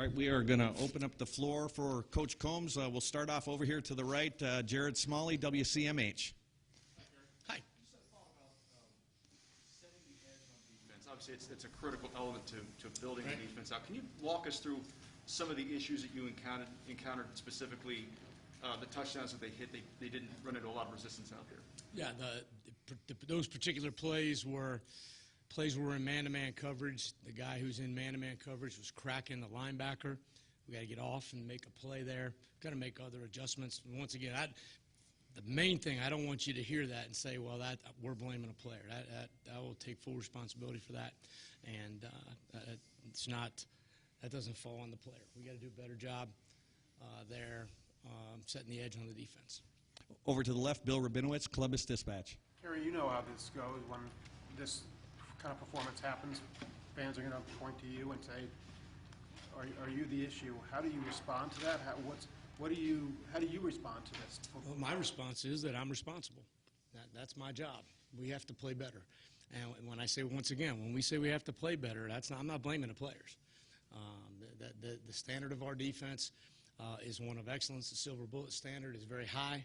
All right, we are going to open up the floor for Coach Combs. We'll start off over here to the right. Jared Smalley, WCMH. Hi. You said a thought about setting the edge on defense. Obviously, it's a critical element to building the defense out. Can you walk us through some of the issues that you encountered specifically the touchdowns that they hit? They didn't run into a lot of resistance out there. Yeah, those particular plays were in man-to-man coverage. The guy who's in man-to-man coverage was cracking the linebacker. We got to get off and make a play there. Got to make other adjustments. And once again, the main thing, I don't want you to hear that and say, well, that we're blaming a player. I will take full responsibility for that, and that doesn't fall on the player. We got to do a better job there, setting the edge on the defense. Over to the left, Bill Rabinowitz, Columbus Dispatch. Kerry, you know how this goes when this kind of performance happens. Fans are going to point to you and say, "Are you the issue?" How do you respond to that? How do you respond to this? Well, my response is that I'm responsible. That's my job. We have to play better. And when I say, once again, when we say we have to play better, I'm not blaming the players. The standard of our defense is one of excellence. The silver bullet standard is very high,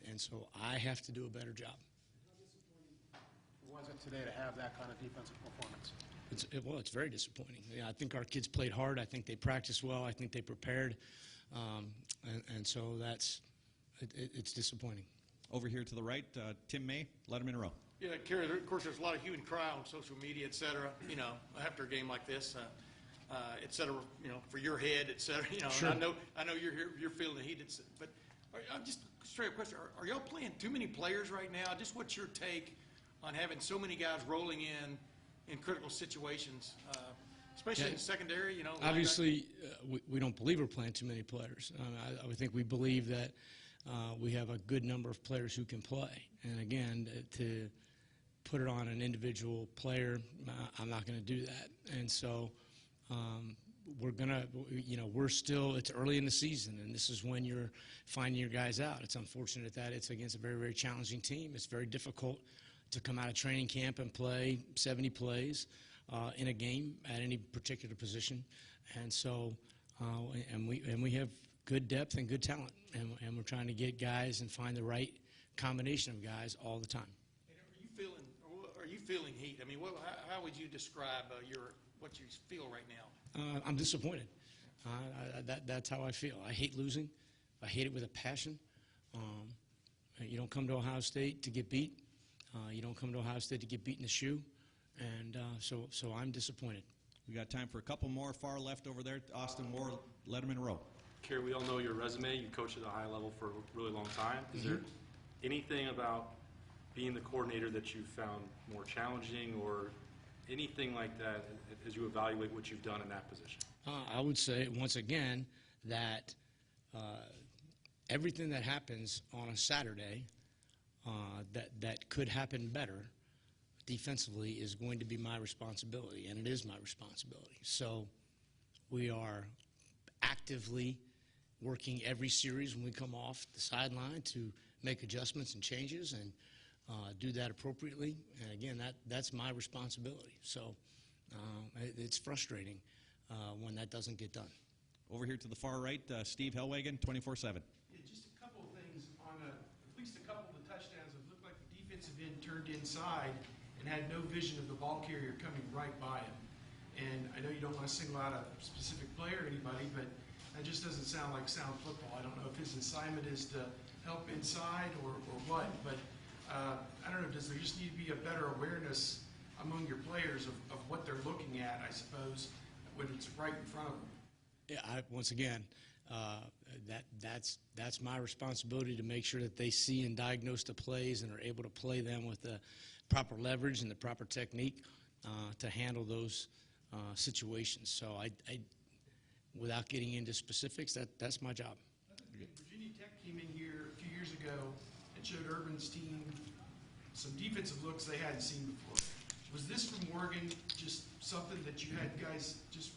and so I have to do a better job. How was it today to have that kind of defensive performance? It's very disappointing. Yeah, I think our kids played hard. I think they practiced well. I think they prepared, and so it's disappointing. Over here to the right, Tim May, Letterman Row. Yeah, Kerry, of course, there's a lot of hue and cry on social media, et cetera, after a game like this, et cetera, for your head, et cetera, Sure. And I know you're feeling the heat, but I'm just straight up question, are y'all playing too many players right now? Just what's your take on having so many guys rolling in critical situations, especially in the secondary, Obviously, we don't believe we're playing too many players. I think we believe that we have a good number of players who can play. And again, to put it on an individual player, I'm not going to do that. And so we're going to, it's early in the season, and this is when you're finding your guys out. It's unfortunate that it's against a very, very challenging team. It's very difficult to come out of training camp and play 70 plays in a game at any particular position. And so, and we have good depth and good talent, and we're trying to get guys and find the right combination of guys all the time. And are you feeling heat? I mean, how would you describe what you feel right now? I'm disappointed. That's how I feel. I hate losing. I hate it with a passion. You don't come to Ohio State to get beat. You don't come to Ohio State to get beat in the shoe. And so I'm disappointed. We got time for a couple more. Far left over there, Austin Moore, Letterman Row. Kerry, we all know your resume. You coached at a high level for a really long time. Is there anything about being the coordinator that you found more challenging, or anything like that as you evaluate what you've done in that position? I would say, once again, that everything that happens on a Saturday that could happen better defensively is going to be my responsibility, and it is my responsibility. So we are actively working every series when we come off the sideline to make adjustments and changes and do that appropriately. And again, that's my responsibility. So it's frustrating when that doesn't get done. Over here to the far right, Steve Hellwagen, 24/7. Yeah, just a couple of things on at least a couple of the touchdowns. It looked like the defensive end turned inside and had no vision of the ball carrier coming right by him. And I know you don't want to single out a specific player or anybody, but that just doesn't sound like sound football. I don't know if his assignment is to help inside or what, but I don't know, does there just need to be a better awareness among your players of what they're looking at, I suppose, when it's right in front of them? Yeah, once again, that's my responsibility to make sure that they see and diagnose the plays and are able to play them with the proper leverage and the proper technique to handle those situations. So without getting into specifics, that's my job. Virginia Tech came in here a few years ago and showed Urban's team some defensive looks they hadn't seen before. Was this from Oregon just something that you had guys just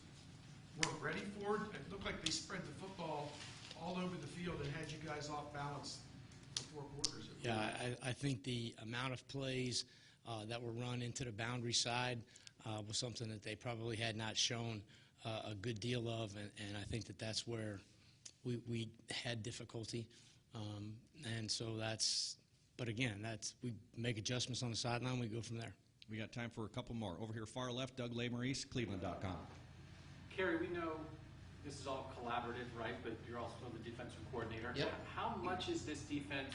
weren't ready for? It looked like they spread the football all over the field and had you guys off balance for 4 quarters. Yeah, I think the amount of plays that were run into the boundary side was something that they probably had not shown a good deal of, and I think that that's where we had difficulty. And so but again, we make adjustments on the sideline, we go from there. We got time for a couple more. Over here, far left, Doug Lesmerises, Cleveland.com. Kerry, we know this is all collaborative, right? But you're also the defensive coordinator. Yep. How much is this defense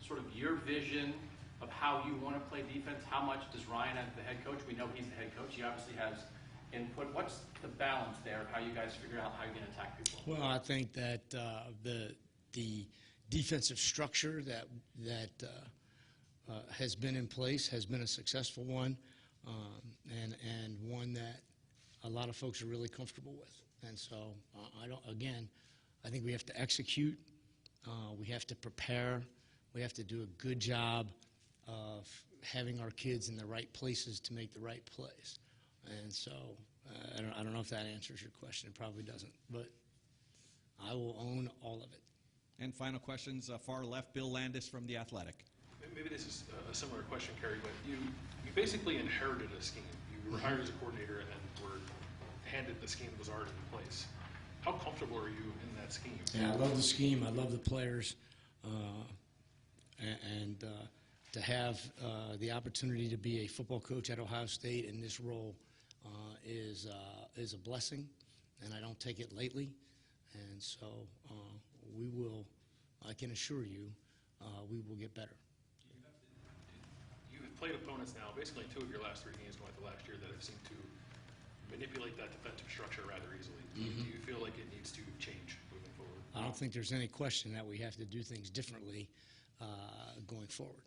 sort of your vision of how you want to play defense? How much does Ryan, as the head coach, we know he's the head coach, he obviously has input. What's the balance there of how you guys figure out how you're going to attack people? Well, I think that the defensive structure that has been in place has been a successful one, and one that a lot of folks are really comfortable with. And so, I think we have to execute. We have to prepare. We have to do a good job of having our kids in the right places to make the right plays. And so, I don't know if that answers your question. It probably doesn't, but I will own all of it. And final questions, far left, Bill Landis from The Athletic. Maybe this is a similar question, Kerry, but you basically inherited a scheme. You were hired as a coordinator and then were handed the scheme that was already in place. How comfortable are you in that scheme? Yeah, I love the scheme. I love the players. And to have the opportunity to be a football coach at Ohio State in this role is a blessing, and I don't take it lightly. And so I can assure you, we will get better. You've played opponents now, basically in 2 of your last 3 games going the last year, that have seemed to manipulate that defensive structure rather easily. Do you feel like it needs to change moving forward? I don't think there's any question that we have to do things differently going forward.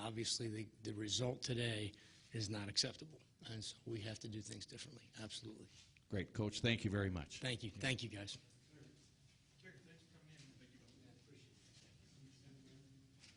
Obviously, the result today is not acceptable, and so we have to do things differently. Absolutely. Great, Coach. Thank you very much. Thank you. Thank you, guys.